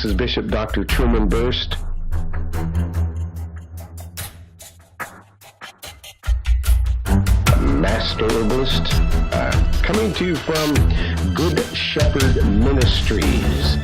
This is Bishop Dr. Truman Burst. Master Herbalist, coming to you from Good Shepherd Ministries.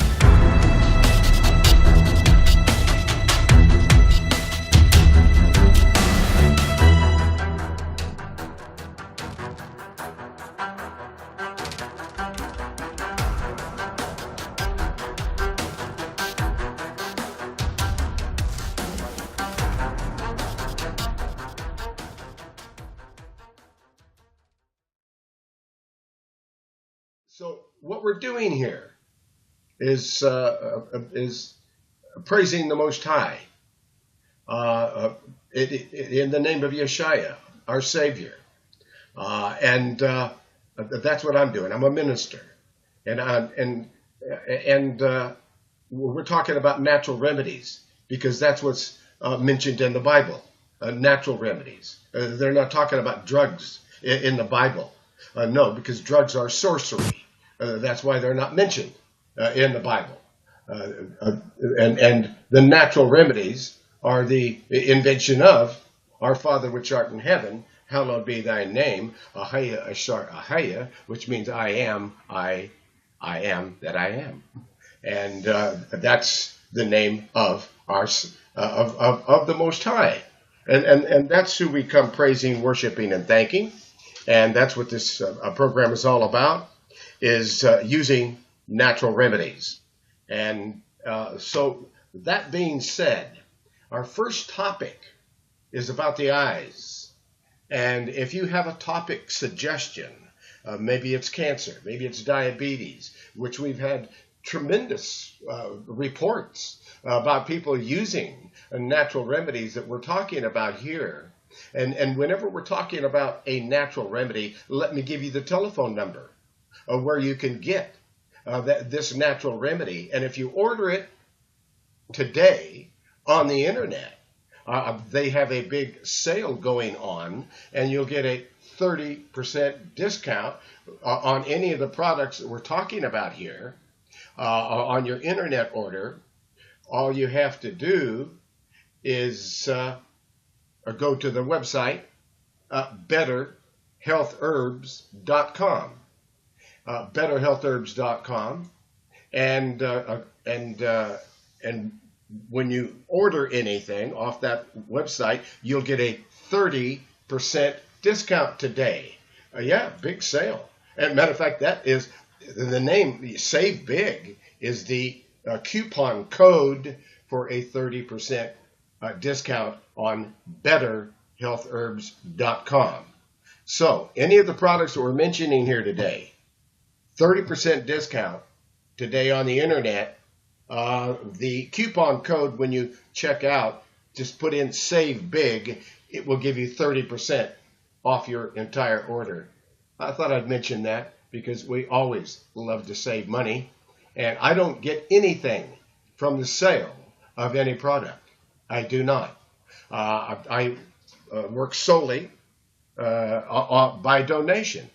So what we're doing here is praising the Most High in the name of Yeshua, our Savior, and that's what I'm doing. I'm a minister, and we're talking about natural remedies because that's what's mentioned in the Bible. Natural remedies. They're not talking about drugs in the Bible. No, because drugs are sorcery. That's why they're not mentioned in the Bible. And the natural remedies are the invention of our Father which art in heaven, hallowed be thy name, Ahaya Ashar Ahaya, which means I am that I am. And that's the name of our of the Most High. And that's who we come praising, worshiping, and thanking. And that's what this program is all about, is using natural remedies. And so that being said, our first topic is about the eyes. And if you have a topic suggestion, maybe it's cancer, maybe it's diabetes, which we've had tremendous reports about people using natural remedies that we're talking about here. And whenever we're talking about a natural remedy, let me give you the telephone number where you can get this natural remedy. And if you order it today on the internet, they have a big sale going on, and you'll get a 30% discount on any of the products that we're talking about here on your internet order. All you have to do is go to the website, betterhealthherbs.com. Betterhealthherbs.com, and when you order anything off that website, you'll get a 30% discount today. Yeah, big sale. And matter of fact, that is the name. Save Big is the coupon code for a 30% discount on betterhealthherbs.com. So any of the products that we're mentioning here today, 30% discount today on the internet. The coupon code, when you check out, just put in Save Big. It will give you 30% off your entire order. I thought I'd mention that because we always love to save money. And I don't get anything from the sale of any product. I do not. I work solely by donation.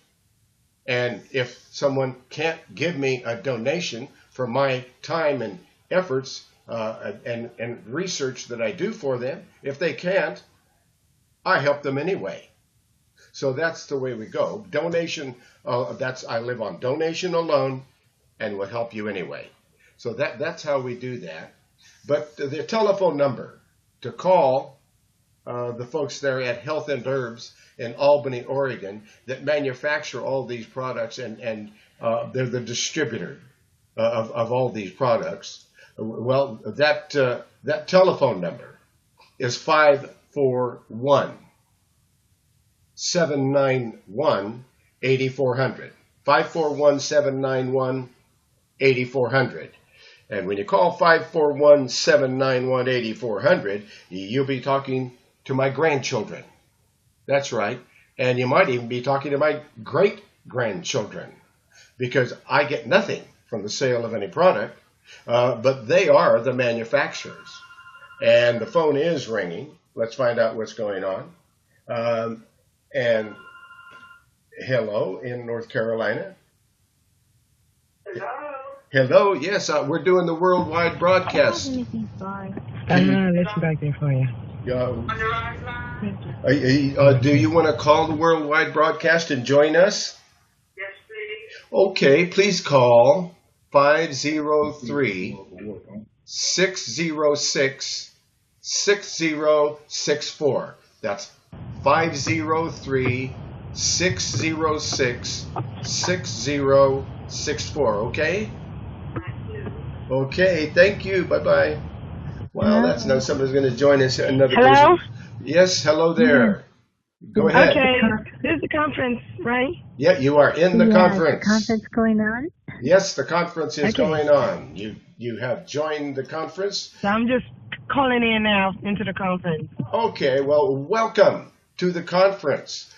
And if someone can't give me a donation for my time and efforts and research that I do for them, if they can't, I help them anyway. So that's the way we go. Donation, I live on donation alone and will help you anyway. So that's how we do that. But the telephone number to call the folks there at Health and Herbs in Albany, Oregon, that manufacture all these products, and they're the distributor of all these products. Well, that telephone number is 541-791-8400. 541-791-8400. And when you call 541-791-8400, you'll be talking to my grandchildren. That's right. And you might even be talking to my great-grandchildren, because I get nothing from the sale of any product, but they are the manufacturers. And the phone is ringing. Let's find out what's going on. And hello in North Carolina. Hello. Hello. Yes, we're doing the worldwide broadcast. I'm gonna listen back there for you. Do you want to call the worldwide broadcast and join us? Okay, please call 503 606 6064. That's 503 606 6064. Okay? Okay, thank you. Bye bye. Wow, that's now somebody's going to join us. Another Hello? person. Yes, hello there. Go ahead. Okay, this is the conference, right? Yeah, you are in the conference. The conference going on? Yes, the conference is Okay. going on. You have joined the conference. So I'm just calling in now into the conference. Okay, well, welcome to the conference.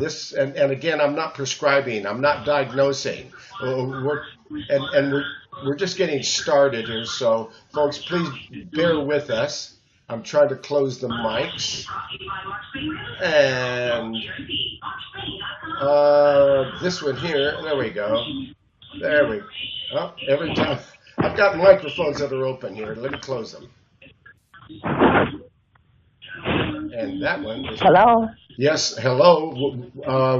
This and again, I'm not prescribing. I'm not diagnosing. We're just getting started here. So, folks, please bear with us. I'm trying to close the mics. And this one here, there we go. There we go. Oh, every time. I've got microphones that are open here. Let me close them. And that one is... Hello? Yes, hello.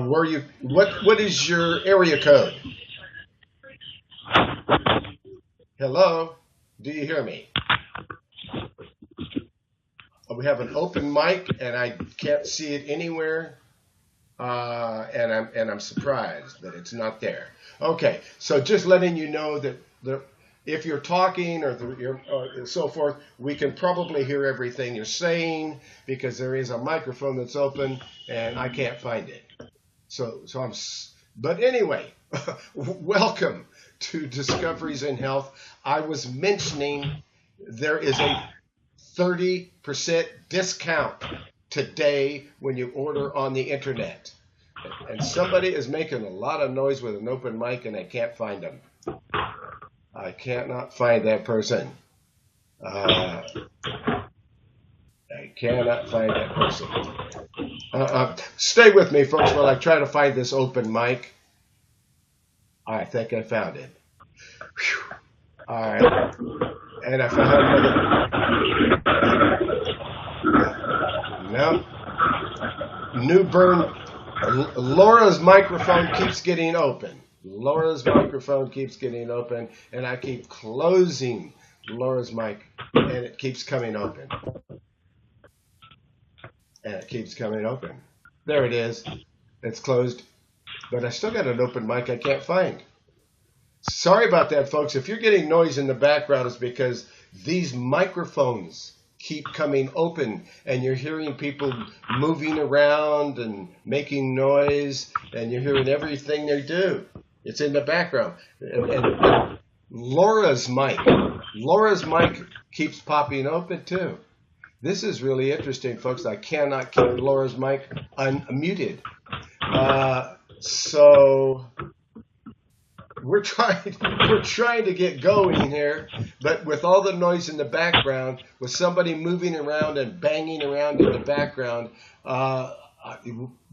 Where you? What is your area code? Hello? Do you hear me? We have an open mic, and I can't see it anywhere, and I'm surprised that it's not there. Okay, so just letting you know that if you're talking or so forth, we can probably hear everything you're saying because there is a microphone that's open, and I can't find it. But anyway, welcome to Discoveries in Health. I was mentioning there is a 30% discount today when you order on the internet. And somebody is making a lot of noise with an open mic, and I can't find them. I cannot find that person. I cannot find that person. Stay with me, folks, while I try to find this open mic. I think I found it. Whew. All right. And I found another. No. New burn. Laura's microphone keeps getting open. Laura's microphone keeps getting open, and I keep closing Laura's mic, and it keeps coming open. And it keeps coming open. There it is. It's closed. But I still got an open mic I can't find. Sorry about that, folks. If you're getting noise in the background, it's because these microphones keep coming open, and you're hearing people moving around and making noise, and you're hearing everything they do. It's in the background. And Laura's mic keeps popping open too. This is really interesting, folks. I cannot keep Laura's mic unmuted. So we're trying to get going here, but with all the noise in the background, with somebody moving around and banging around in the background,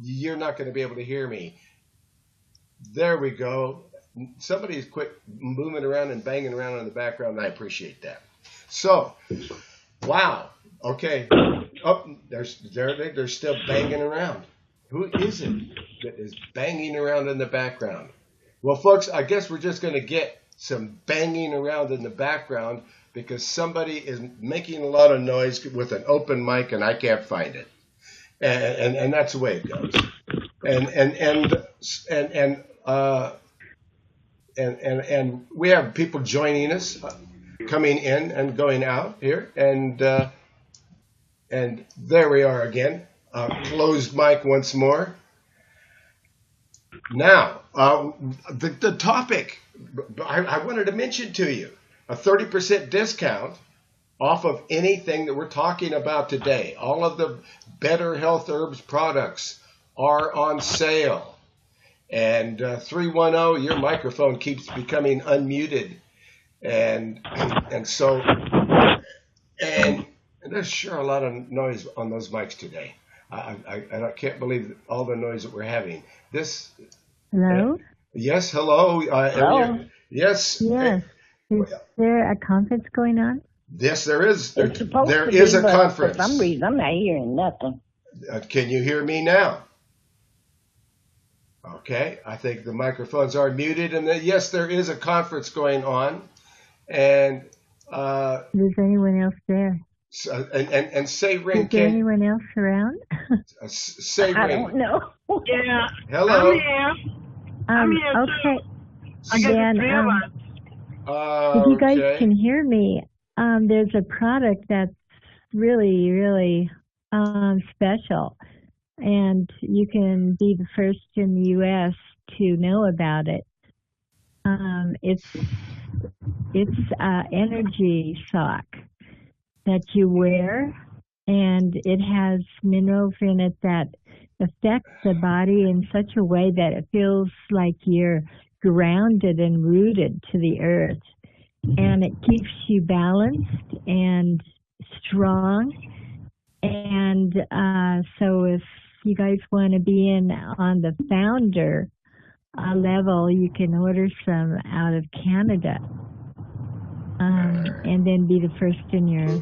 you're not going to be able to hear me. There we go. Somebody's quit moving around and banging around in the background, and I appreciate that. So, wow. Okay. Oh, they're still banging around. Who is it that is banging around in the background? Well, folks, I guess we're just going to get some banging around in the background because somebody is making a lot of noise with an open mic, and I can't find it. And that's the way it goes. And we have people joining us, coming in and going out here, and there we are again, closed mic once more. Now, the topic I wanted to mention to you, a 30% discount off of anything that we're talking about today. All of the Better Health Herbs products are on sale. And 310, your microphone keeps becoming unmuted. And there's sure a lot of noise on those mics today. I can't believe all the noise that we're having. Hello? Yes, hello. Hello? Yes. Yes. Is there a conference going on? Yes, there is. It's supposed There to is be, a but conference. for some reason I'm not hearing nothing. Can you hear me now? Okay, I think the microphones are muted, and yes, there is a conference going on, and Is anyone else there? and say ring. Is there anyone else around? Say ring. I don't know. Yeah. Hello. I'm here. I'm here Okay. too. I guess Then, it's three of us. if you guys can hear me, there's a product that's really, really special, and you can be the first in the U.S. to know about it. It's energy sock that you wear, and it has minerals in it that affect the body in such a way that it feels like you're grounded and rooted to the earth, and it keeps you balanced and strong. And so if you guys want to be in on the founder level, you can order some out of Canada, and then be the first in your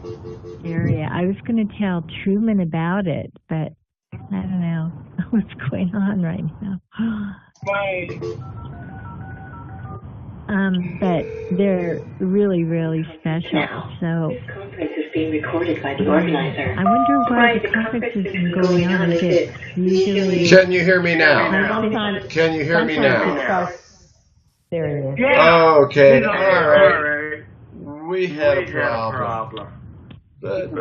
area. I was going to tell Truman about it, but I don't know what's going on right now. Right. But they're really, really special. So This conference is being recorded by the organizer. I wonder why the conference isn't going on. Is it usually? Can you hear me now? Can you hear me now? There. Yeah. Okay. All right. We had a problem, but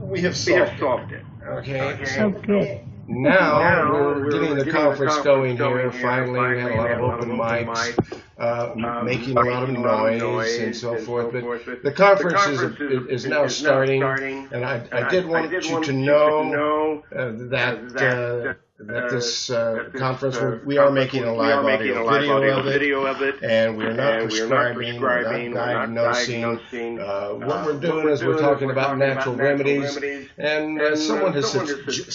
we have solved it. Okay. Oh, good. Now we're getting the conference going here. Finally, we had a lot of open mics, making a lot of noise and so forth. But the conference is now starting, and I did want you to know that this conference, we are making a live audio video of it, and we're not prescribing, we're not diagnosing. What we're doing is we're talking about natural remedies, and someone has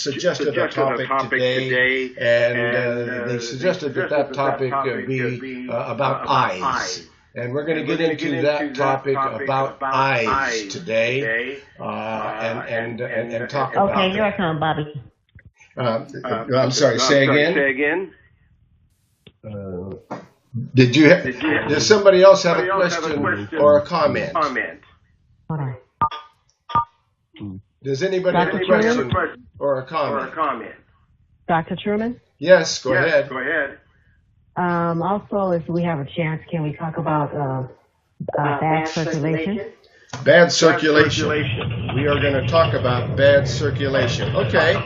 suggested a topic today, and they suggested that topic be about eyes. And we're going to get into that topic about eyes today, and talk about. Okay, here I come, Bobby. I'm sorry. Say again. Does somebody else have a question or a comment? Hold on. Does anybody have a question or a comment? Dr. Truman? Yes, go ahead. Also, if we have a chance, can we talk about bad circulation? Bad circulation. We are going to talk about bad circulation. Okay.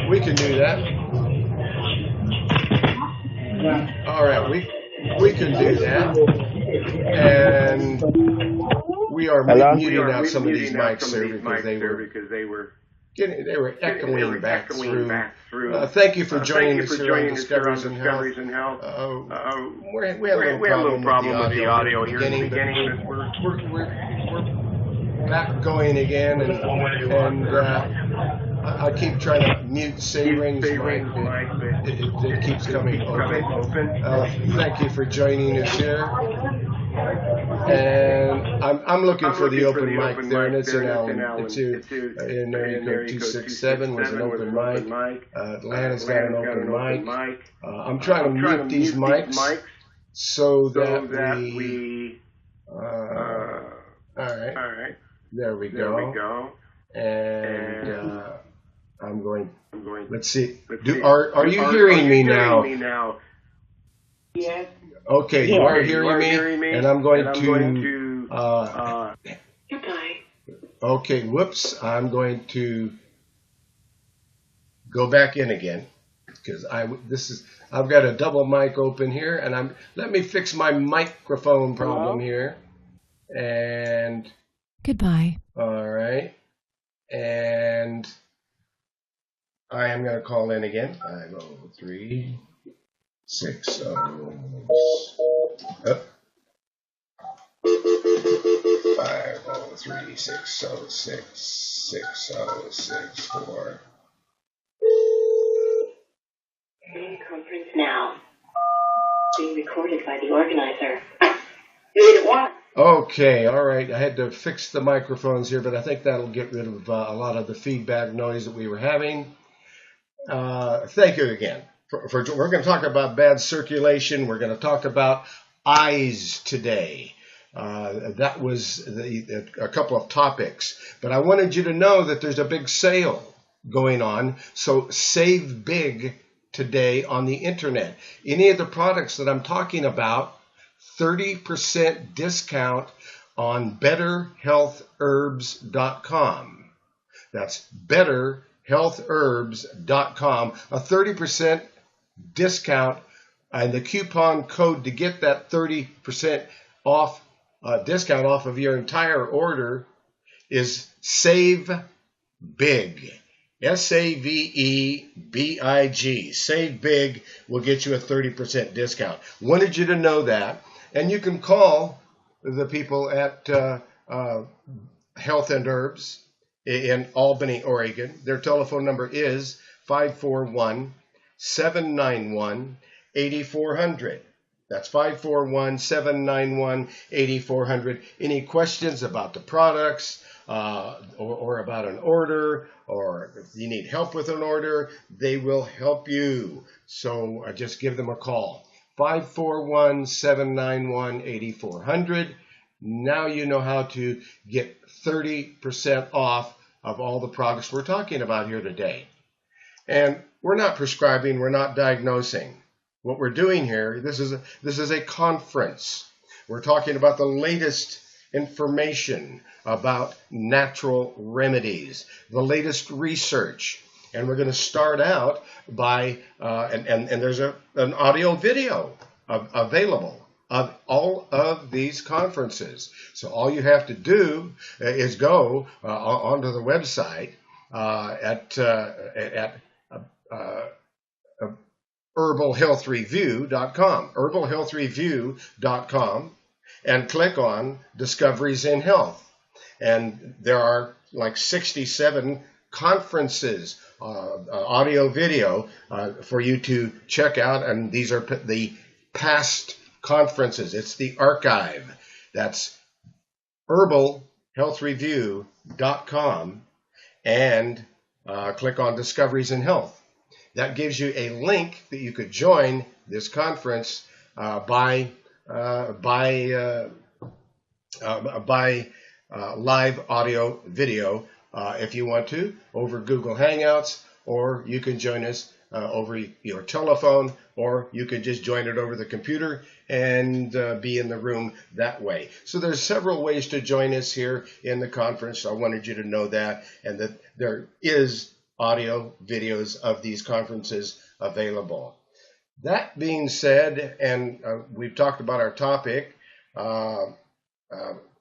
We can do that. All right, we can do that. And we are muting out some of these mics here because they were echoing back through. Thank you for joining us here on Discoveries in Health. We had a little problem with the audio here in the beginning, but we're back going again, and I keep trying to mute Ring's mic, but it keeps coming open. Thank you for joining us here. And I'm looking for the open mic there, and it's in area code 267 was an open mic. Atlanta's got an open mic. I'm trying to mute these mics so that we. All right. There we go. And I'm going. Let's see. Are you hearing me now? Yes. Okay, you are hearing me, and I'm going to. Goodbye. Okay, whoops! I'm going to go back in again because I've got a double mic open here, and let me fix my microphone problem here, and. Goodbye. All right. And I am going to call in again. 503-60. 503-606-6064. Conference now. Being recorded by the organizer. You didn't want. Okay, all right. I had to fix the microphones here, but I think that'll get rid of a lot of the feedback noise that we were having. Thank you again. We're going to talk about bad circulation. We're going to talk about eyes today. That was a couple of topics. But I wanted you to know that there's a big sale going on. So save big today on the internet. Any of the products that I'm talking about, 30% discount on betterhealthherbs.com. That's betterhealthherbs.com. A 30% discount, and the coupon code to get that 30% off discount off of your entire order is Save Big. SAVEBIG. Save Big will get you a 30% discount. Wanted you to know that. And you can call the people at Health and Herbs in Albany, Oregon. Their telephone number is 541-791-8400. That's 541-791-8400. Any questions about the products or about an order, or if you need help with an order, they will help you. So just give them a call. 541-791-8400. Now you know how to get 30% off of all the products we're talking about here today. And we're not prescribing, we're not diagnosing. What we're doing here, this is a conference. We're talking about the latest information about natural remedies, the latest research. And we're going to start out by, and there's an audio video available of all of these conferences. So all you have to do is go onto the website at herbalhealthreview.com, herbalhealthreview.com, and click on Discoveries in Health. And there are like 67 conferences, audio, video, for you to check out. And these are the past conferences. It's the archive. That's herbalhealthreview.com, and click on Discoveries in Health. That gives you a link that you could join this conference by live audio video if you want to, over Google Hangouts, or you can join us over your telephone, or you could just join it over the computer and be in the room that way. So there's several ways to join us here in the conference. I wanted you to know that, and that there is audio videos of these conferences available. That being said, and we've talked about our topic,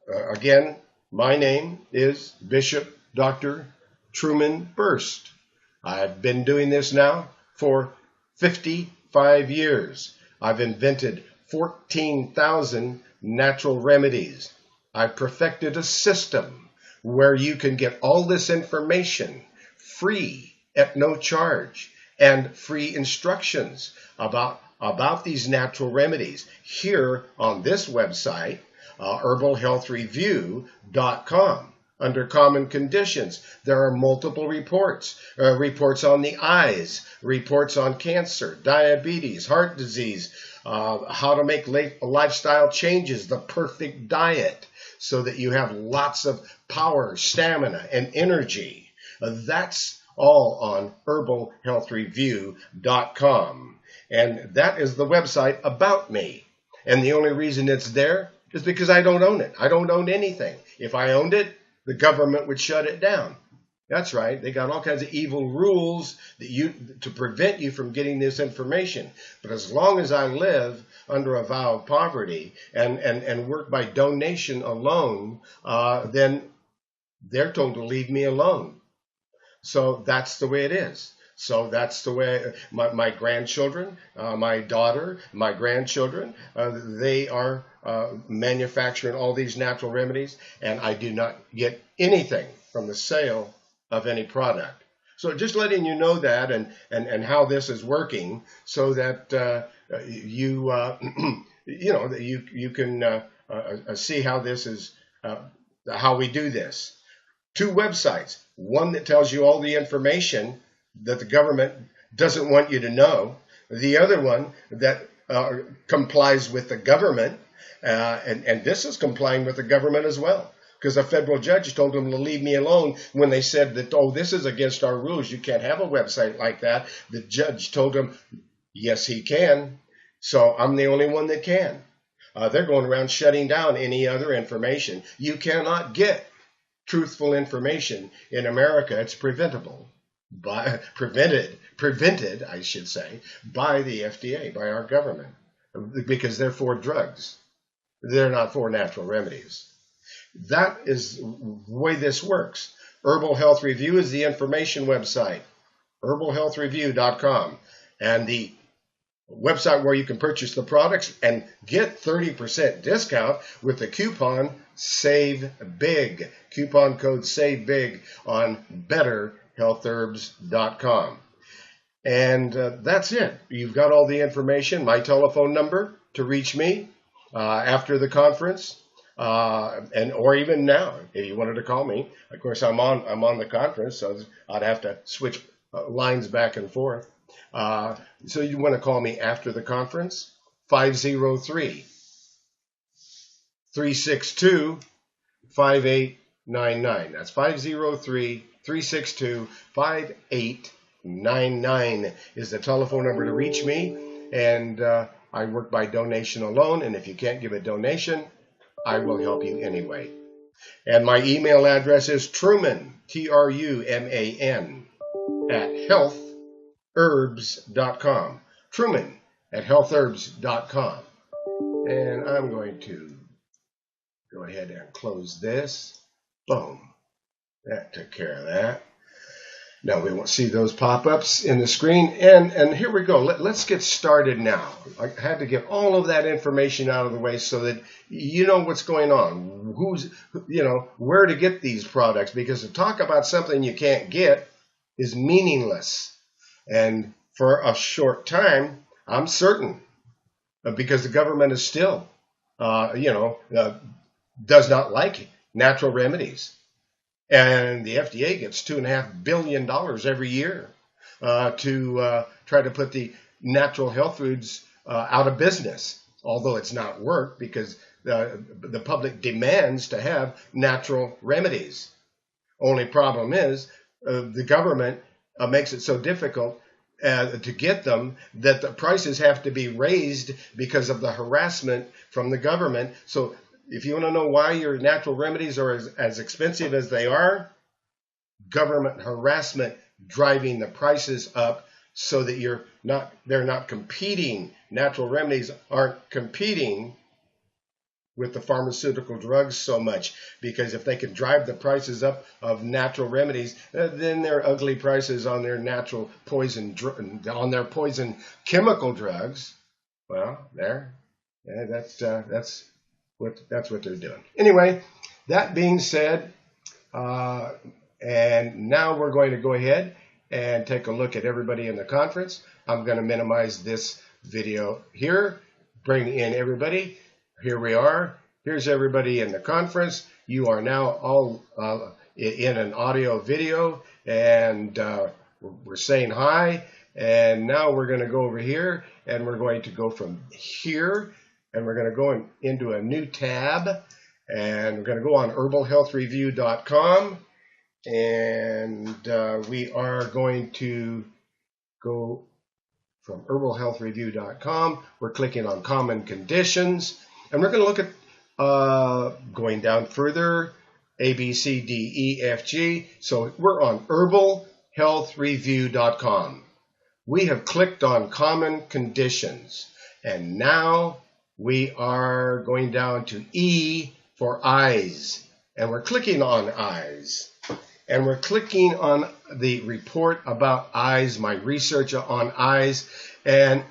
again, my name is Bishop Dr. Truman Burst. I've been doing this now for 55 years. I've invented 14,000 natural remedies. I've perfected a system where you can get all this information free at no charge, and free instructions about these natural remedies here on this website, herbalhealthreview.com. Under common conditions, there are multiple reports on the eyes, reports on cancer, diabetes, heart disease, how to make lifestyle changes, the perfect diet, so that you have lots of power, stamina, and energy. That's all on herbalhealthreview.com. And that is the website about me. And the only reason it's there is because I don't own it. I don't own anything. If I owned it, the government would shut it down. That's right. They got all kinds of evil rules to prevent you from getting this information. But as long as I live under a vow of poverty and work by donation alone, then they're told to leave me alone. So that's the way it is. So that's the way my grandchildren, my daughter, my grandchildren, they are manufacturing all these natural remedies, and I do not get anything from the sale of any product. So just letting you know that and how this is working, so that you that you can see how this is how we do this. 2 websites. One that tells you all the information that the government doesn't want you to know. The other one that complies with the government, and this is complying with the government as well. Because a federal judge told them to leave me alone when they said that, oh, this is against our rules. You can't have a website like that. The judge told them, yes, he can. So I'm the only one that can. They're going around shutting down any other information. You cannot get truthful information in America. It's preventable. Prevented, I should say, by the FDA, by our government, because they're for drugs. They're not for natural remedies. That is the way this works. Herbal Health Review is the information website, herbalhealthreview.com, and the website where you can purchase the products and get 30% discount with the coupon Save Big. Coupon code Save Big on betterhealthherbs.com. And that's it. You've got all the information. My telephone number to reach me after the conference, or even now, if you wanted to call me. Of course, I'm on the conference, so I'd have to switch lines back and forth. So you want to call me after the conference? 503-362-5899. That's 503-362-5899 is the telephone number to reach me. And I work by donation alone. And if you can't give a donation, I will help you anyway. And my email address is Truman, Truman, at healthherbs.com. Truman at healthherbs.com. And I'm going to go ahead and close this. Boom. That took care of that. Now we won't see those pop-ups in the screen. And here we go. Let's get started now. I had to get all of that information out of the way so that you know what's going on. Where to get these products. Because to talk about something you can't get is meaningless. And for a short time, I'm certain, because the government is still, does not like natural remedies. And the FDA gets $2.5 billion every year to try to put the natural health foods out of business, although it's not worked because the public demands to have natural remedies. Only problem is the government makes it so difficult to get them that the prices have to be raised because of the harassment from the government. So if you want to know why your natural remedies are as expensive as they are, government harassment driving the prices up so that they're not competing. Natural remedies aren't competing with the pharmaceutical drugs so much, because if they can drive the prices up of natural remedies, then their ugly prices on their natural poison chemical drugs, well, that's what they're doing. Anyway, that being said, and now we're going to go ahead and take a look at everybody in the conference. I'm going to minimize this video here, bring in everybody. Here we are. Here's everybody in the conference. You are now all in an audio video, and we're saying hi. And now we're going to go over here, and we're going to go from here, and we're going to go into a new tab, and we're going to go on herbalhealthreview.com, and we are going to go from herbalhealthreview.com. We're clicking on common conditions, and we're going to look at going down further, A, B, C, D, E, F, G. So we're on herbalhealthreview.com. We have clicked on common conditions, and now we are going down to E for eyes, and we're clicking on eyes, and we're clicking on the report about eyes, my research on eyes, and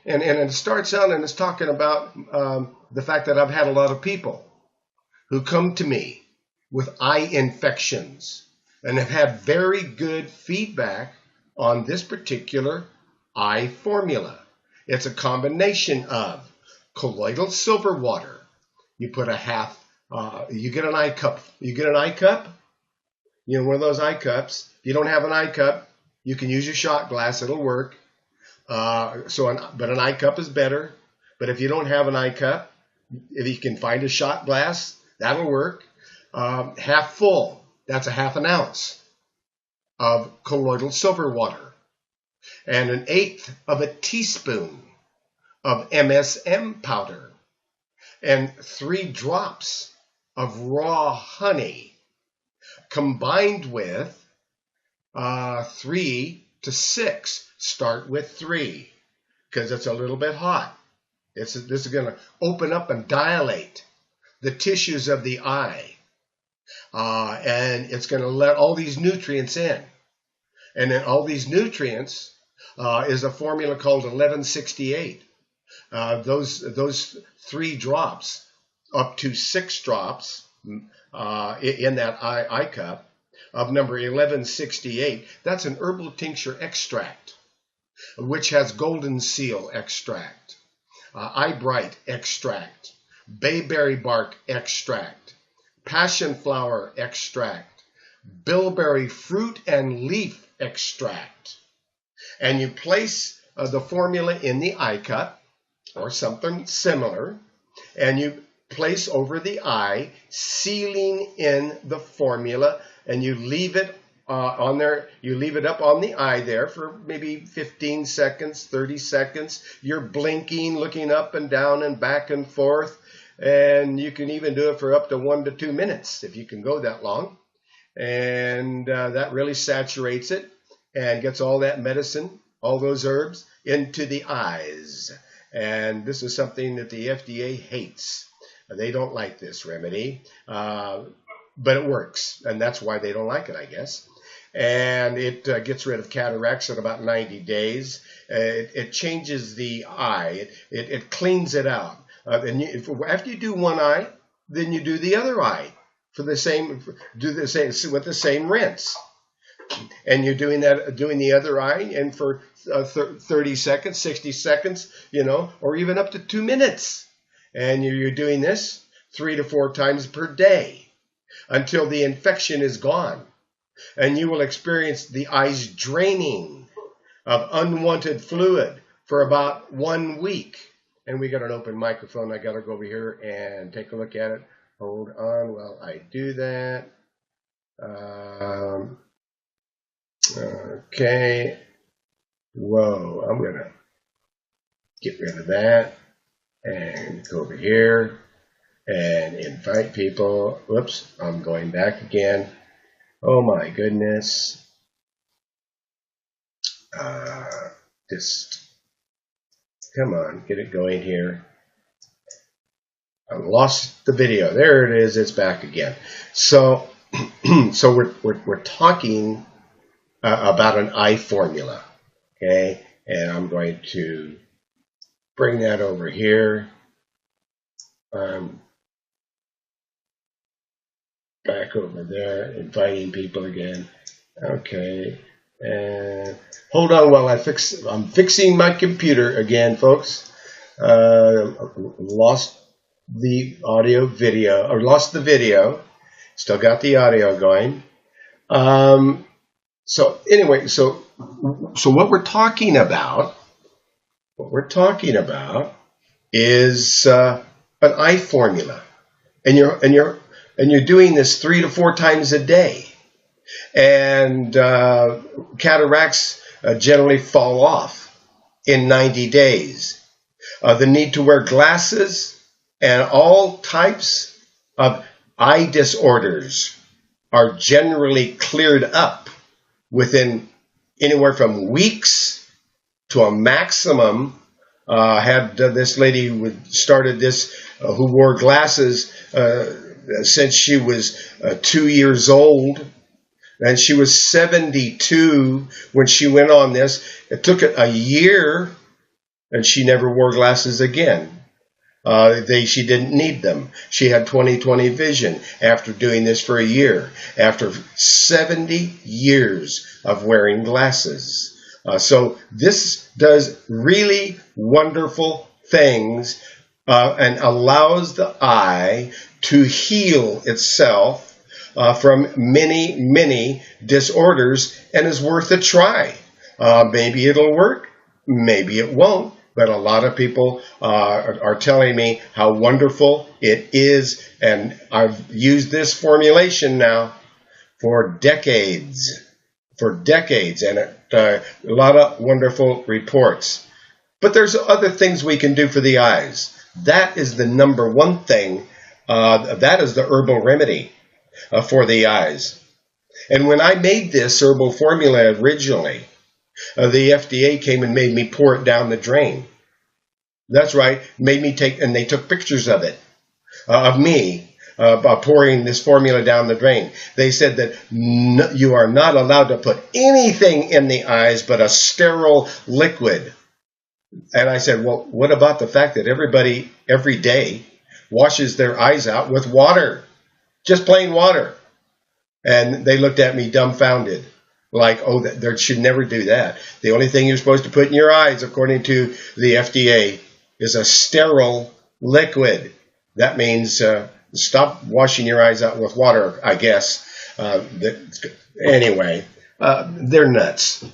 it starts out and it's talking about the fact that I've had a lot of people who come to me with eye infections, and have had very good feedback on this particular eye formula. It's a combination of colloidal silver water. You put a half, you get an eye cup. You get an eye cup, you know, one of those eye cups. If you don't have an eye cup, you can use your shot glass. It'll work. But an eye cup is better. But if you don't have an eye cup, if you can find a shot glass, that'll work. Half full, that's a half an ounce of colloidal silver water. And 1/8 of a teaspoon of MSM powder. And 3 drops of raw honey, combined with 3 to 6. Start with 3 because it's a little bit hot. This is going to open up and dilate the tissues of the eye, and it's going to let all these nutrients in. And then all these nutrients is a formula called 1168. Those 3 drops, up to 6 drops in that eye cup of number 1168. That's an herbal tincture extract, which has golden seal extract, eyebright extract, bayberry bark extract, passion flower extract, bilberry fruit and leaf extract. And you place the formula in the eye cup or something similar, and you place over the eye, sealing in the formula, and you leave it on there. You leave it up on the eye there for maybe 15 seconds, 30 seconds. You're blinking, looking up and down and back and forth, and you can even do it for up to 1 to 2 minutes if you can go that long. And that really saturates it and gets all that medicine, all those herbs, into the eyes. And this is something that the FDA hates. They don't like this remedy, but it works, and that's why they don't like it, I guess. And it gets rid of cataracts in about 90 days. It changes the eye. It cleans it out. After you do one eye, then you do the other eye with the same rinse. And you're doing the other eye, and for 30 seconds, 60 seconds, or even up to 2 minutes. And you're doing this 3 to 4 times per day until the infection is gone. And you will experience the eyes draining of unwanted fluid for about 1 week. And we got an open microphone. I got to go over here and take a look at it. Hold on while I do that. Okay. Whoa, I'm going to get rid of that and go over here and invite people. Whoops, I'm going back again. Oh my goodness. Just come on, get it going here. I lost the video. There it is. It's back again. So we're talking about an eye formula, okay? And I'm going to bring that over here. Back over there, inviting people again. Okay, and hold on while I'm fixing my computer again, folks. Lost the audio video, or lost the video. Still got the audio going. So anyway, so what we're talking about is an eye formula, and you're doing this 3 to 4 times a day, and cataracts generally fall off in 90 days. The need to wear glasses and all types of eye disorders are generally cleared up within anywhere from weeks to a maximum. Had this lady who started this, who wore glasses since she was 2 years old, and she was 72 when she went on this. It took a year, and she never wore glasses again. She didn't need them. She had 20/20 vision after doing this for a year, after 70 years of wearing glasses. So this does really wonderful things and allows the eye to heal itself from many, many disorders, and is worth a try. Maybe it'll work, maybe it won't, but a lot of people are telling me how wonderful it is, and I've used this formulation now for decades, and a lot of wonderful reports. But there's other things we can do for the eyes. That is the number one thing. That is the herbal remedy for the eyes. And when I made this herbal formula originally, the FDA came and made me pour it down the drain. That's right, made me and they took pictures of it, of me pouring this formula down the drain. They said that you are not allowed to put anything in the eyes but a sterile liquid. And I said, well, what about the fact that everybody every day washes their eyes out with water, just plain water? And they looked at me dumbfounded, like, oh, they should never do that. The only thing you're supposed to put in your eyes, according to the FDA, is a sterile liquid. That means stop washing your eyes out with water, I guess. Anyway, they're nuts.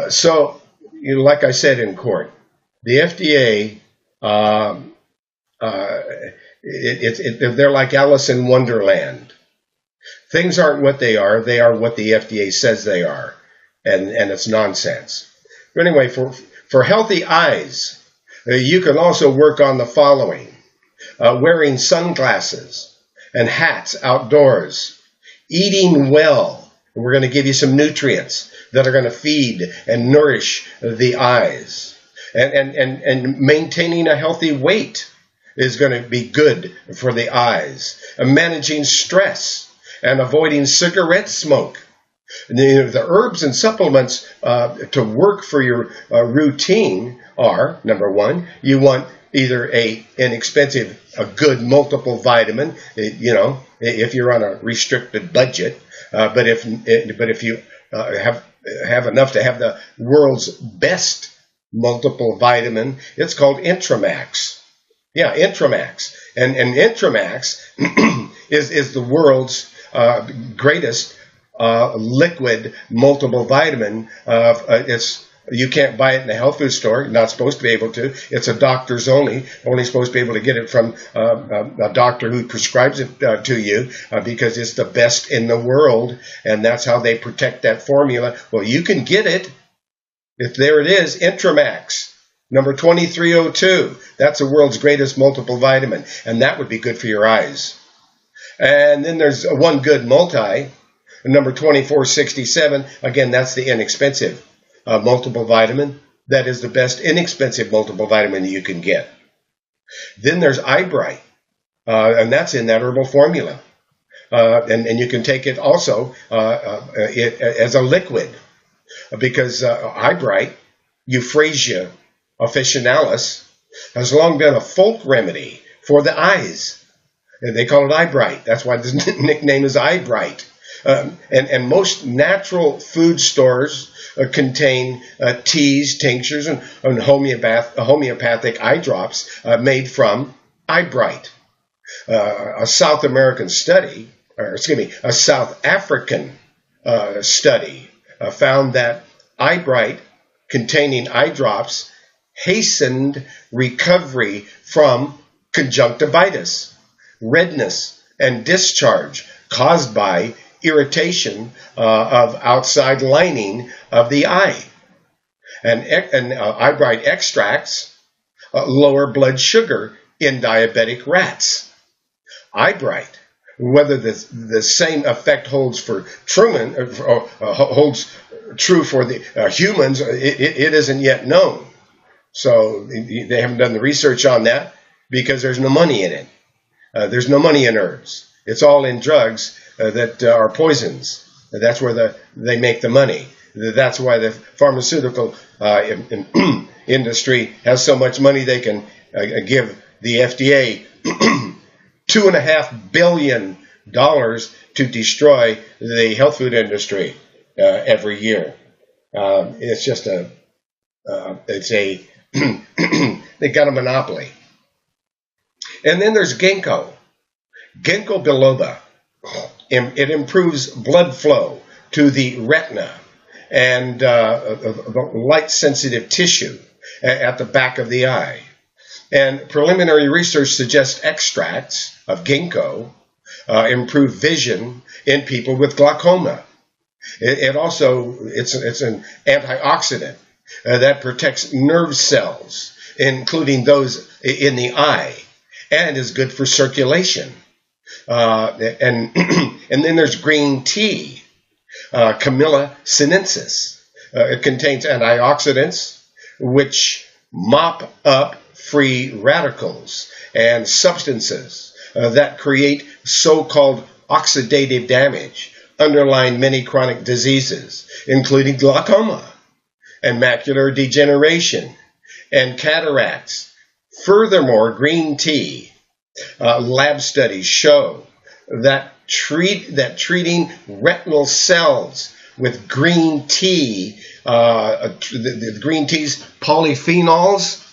So, like I said in court, the FDA, they're like Alice in Wonderland. Things aren't what they are what the FDA says they are, and it's nonsense. But anyway, for healthy eyes, you can also work on the following: wearing sunglasses and hats outdoors, eating well. We're going to give you some nutrients that are going to feed and nourish the eyes, and maintaining a healthy weight is going to be good for the eyes. Managing stress and avoiding cigarette smoke. The herbs and supplements to work for your routine are, number one, you want either a good multiple vitamin, if you're on a restricted budget, but if you have enough to have the world's best multiple vitamin, it's called Intramax. Yeah, Intramax. And Intramax is the world's greatest liquid multiple vitamin. You can't buy it in the health food store. You're not supposed to be able to. It's a doctor's only supposed to be able to get it from a doctor who prescribes it to you because it's the best in the world, and that's how they protect that formula. Well, you can get it. There it is, Intramax, number 2302. That's the world's greatest multiple vitamin, and that would be good for your eyes. And then there's one good multi, number 2467. Again, that's the inexpensive multiple vitamin. That is the best inexpensive multiple vitamin you can get. Then there's Eye Bright, and that's in that herbal formula. And you can take it also as a liquid, because Eye Bright, Euphrasia officinalis, has long been a folk remedy for the eyes. And they call it Eye Bright. That's why the nickname is Eye Bright. And most natural food stores contain teas, tinctures, and homeopathic eye drops made from Eye Bright. A South African study found that Eye Bright containing eye drops hastened recovery from conjunctivitis, redness, and discharge caused by irritation of outside lining of the eye. And Eye Bright extracts lower blood sugar in diabetic rats. Eye Bright, whether the same effect holds for Truman, holds true for the humans, it isn't yet known. So they haven't done the research on that because there's no money in it. There's no money in herbs. It's all in drugs that are poisons. That's where they make the money. That's why the pharmaceutical industry has so much money they can give the FDA $2.5 billion to destroy the health food industry every year. It's just they got a monopoly. And then there's ginkgo biloba. It improves blood flow to the retina and light-sensitive tissue at the back of the eye. And preliminary research suggests extracts of ginkgo improve vision in people with glaucoma. It's an antioxidant that protects nerve cells, including those in the eye, and is good for circulation. And then there's green tea, Camellia sinensis. It contains antioxidants which mop up free radicals and substances that create so-called oxidative damage underlying many chronic diseases, including glaucoma and macular degeneration and cataracts. Furthermore, green tea, lab studies show that treating retinal cells with green tea, the green tea's polyphenols,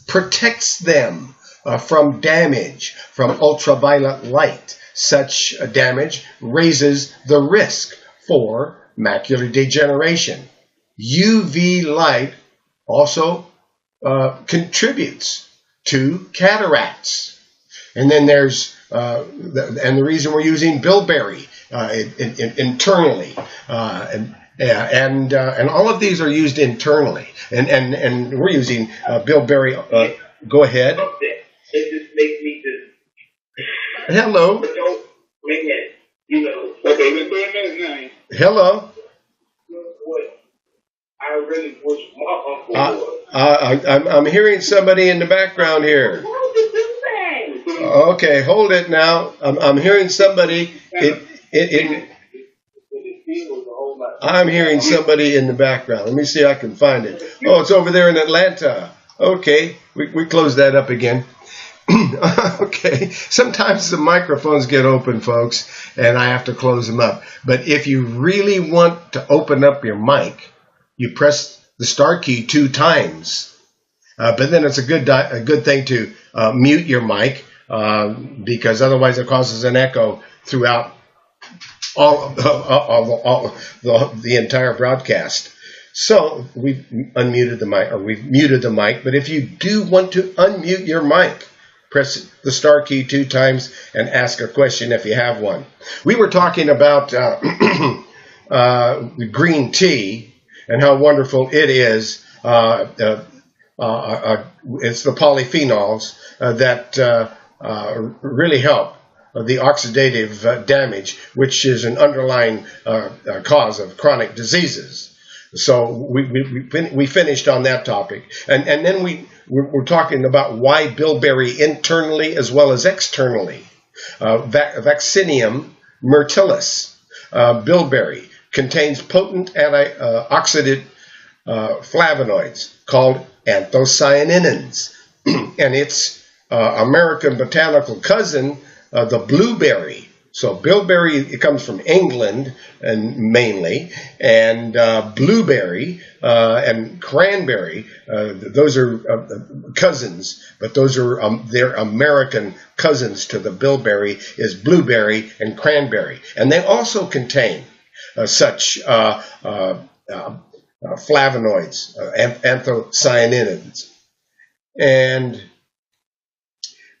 protects them from damage from ultraviolet light. Such damage raises the risk for macular degeneration. UV light also contributes to cataracts. And then there's and the reason we're using bilberry internally, and all of these are used internally, and we're using bilberry. Go ahead. It just makes me just. Hello. But don't bring it, Okay, we're doing this now. Hello. What I really wish my uncle was. I'm hearing somebody in the background here. Okay, hold it now. I'm hearing somebody I'm hearing somebody in the background. Let me see if I can find it. Oh, it's over there in Atlanta. Okay, we close that up again. Okay, sometimes the microphones get open, folks, and I have to close them up. But if you really want to open up your mic, you press the star key 2 times. But then it's a good thing to mute your mic because otherwise it causes an echo throughout all the entire broadcast. So we've unmuted the mic, or we've muted the mic. But if you do want to unmute your mic, press the star key 2 times and ask a question if you have one. We were talking about green tea and how wonderful it is. It's the polyphenols that really help the oxidative damage, which is an underlying cause of chronic diseases. So we finished on that topic, and then we're talking about why bilberry internally as well as externally. Vaccinium myrtillus, bilberry, contains potent antioxidant flavonoids called anthocyanins, and its American botanical cousin, the blueberry. So bilberry, it comes from England and mainly, and blueberry and cranberry, those are cousins, but those are their American cousins to the bilberry is blueberry and cranberry. And they also contain such flavonoids, anthocyanins.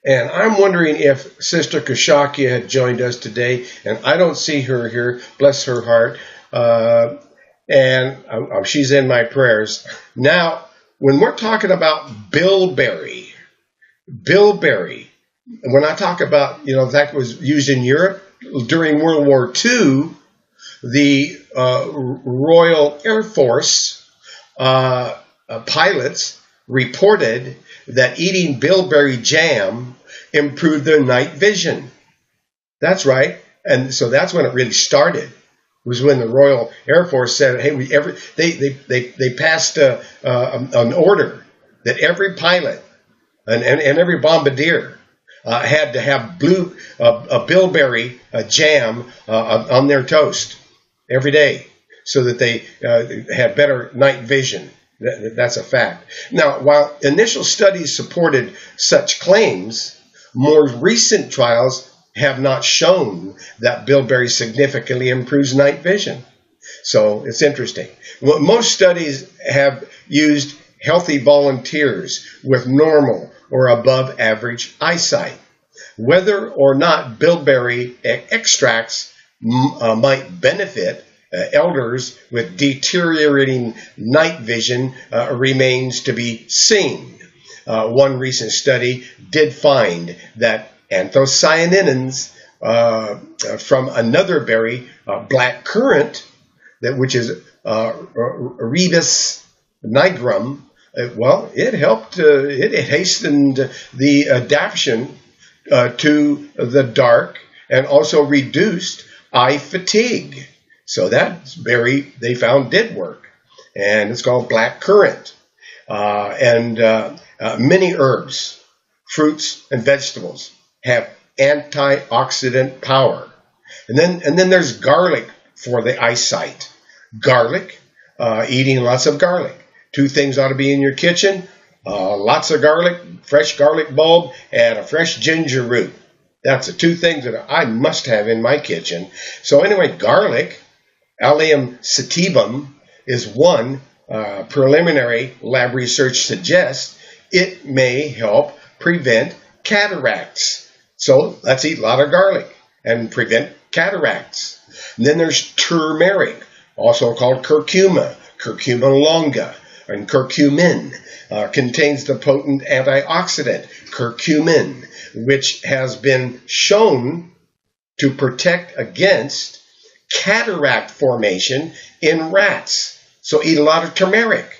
And I'm wondering if Sister Kashakia had joined us today, and I don't see her here, bless her heart, and she's in my prayers. Now, when we're talking about bilberry, when I talk about, that was used in Europe during World War II, the Royal Air Force pilots reported that eating bilberry jam improved their night vision. That's right. And so that's when it really started, was when the Royal Air Force said, hey, they passed an order that every pilot and every bombardier had to have bilberry jam on their toast every day so that they had better night vision. That's a fact. Now, while initial studies supported such claims, more recent trials have not shown that bilberry significantly improves night vision. So it's interesting. Well, most studies have used healthy volunteers with normal or above average eyesight. Whether or not bilberry extracts might benefit elders with deteriorating night vision remains to be seen. One recent study did find that anthocyanins from another berry, black currant, which is Ribes nigrum, it helped, it hastened the adaptation to the dark and also reduced eye fatigue. So that berry they found did work, and it's called black currant. Many herbs, fruits, and vegetables have antioxidant power. And then there's garlic for the eyesight. Garlic, eating lots of garlic. 2 things ought to be in your kitchen: lots of garlic, fresh garlic bulb, and a fresh ginger root. That's the 2 things that I must have in my kitchen. So anyway, garlic, Allium sativum, is one. Preliminary lab research suggests it may help prevent cataracts. So let's eat a lot of garlic and prevent cataracts. And then there's turmeric, also called curcuma, curcuma longa, and curcumin. Contains the potent antioxidant curcumin, which has been shown to protect against cataract formation in rats. So eat a lot of turmeric,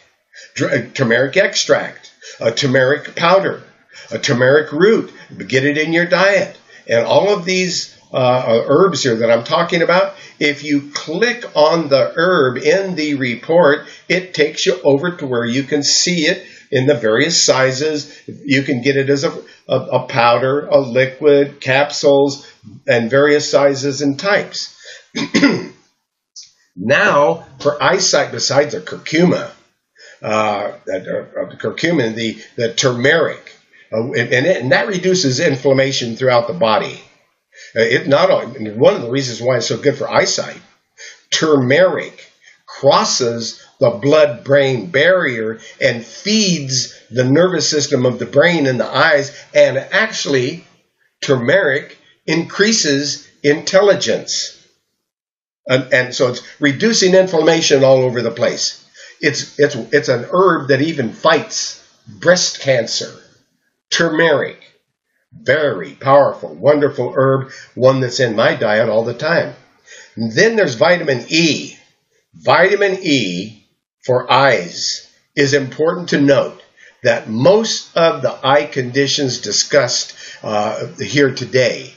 turmeric extract, a turmeric powder, a turmeric root. Get it in your diet. And all of these herbs here that I'm talking about, if you click on the herb in the report, it takes you over to where you can see it in the various sizes. You can get it as a powder, a liquid, capsules, and various sizes and types. Now, for eyesight, besides the curcuma, the turmeric, and that reduces inflammation throughout the body. One of the reasons why it's so good for eyesight, turmeric crosses the blood-brain barrier and feeds the nervous system of the brain and the eyes, and actually, turmeric increases intelligence. And so it's reducing inflammation all over the place. It's an herb that even fights breast cancer. Turmeric, very powerful, wonderful herb, one that's in my diet all the time. And then there's vitamin E. Vitamin E for eyes is important to note that most of the eye conditions discussed here today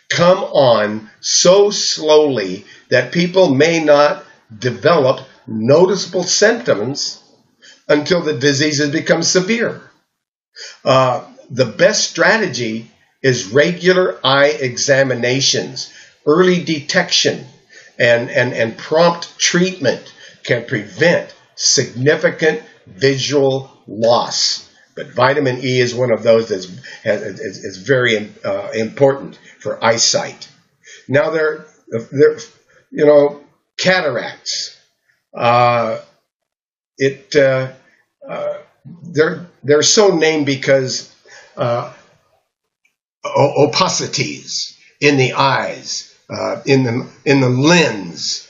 come on so slowly that people may not develop noticeable symptoms until the diseases become severe. The best strategy is regular eye examinations. Early detection and prompt treatment can prevent significant visual loss. But vitamin E is one of those that is very important for eyesight. Now, cataracts. They're so named because opacities in the eyes, in the lens,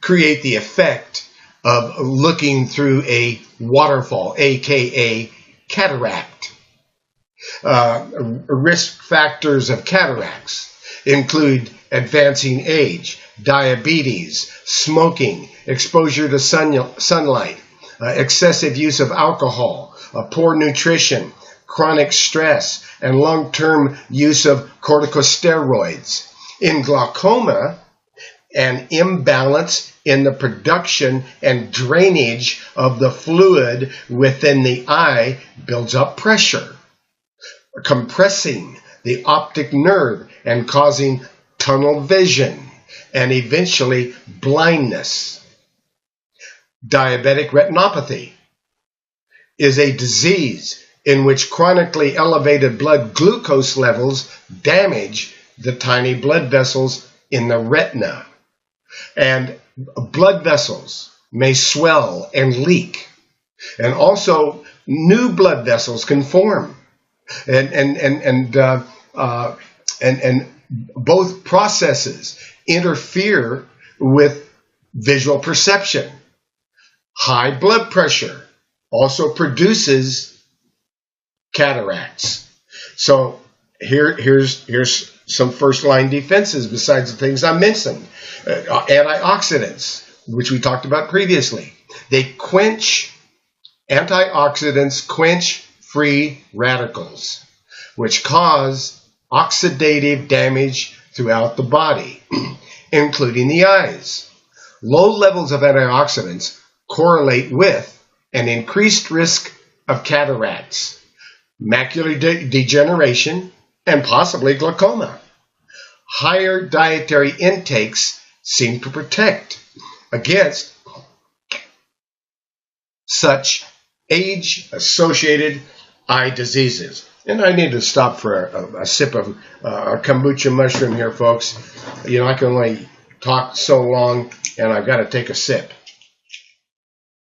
create the effect of looking through a waterfall, aka cataract. Risk factors of cataracts include advancing age, diabetes, smoking, exposure to sunlight, excessive use of alcohol, poor nutrition, chronic stress, and long-term use of corticosteroids. In glaucoma, an imbalance in the production and drainage of the fluid within the eye builds up pressure, compressing the optic nerve and causing tunnel vision and eventually blindness. Diabetic retinopathy is a disease in which chronically elevated blood glucose levels damage the tiny blood vessels in the retina. And blood vessels may swell and leak. And also new blood vessels can form. And both processes interfere with visual perception. High blood pressure also produces cataracts. So here's some first line defenses besides the things I mentioned. Antioxidants, which we talked about previously. Antioxidants quench free radicals, which cause oxidative damage throughout the body, including the eyes. Low levels of antioxidants correlate with an increased risk of cataracts, macular degeneration, and possibly glaucoma. Higher dietary intakes seem to protect against such age-associated eye diseases. And I need to stop for a sip of kombucha mushroom here, folks. You know, I can only talk so long, and I've got to take a sip.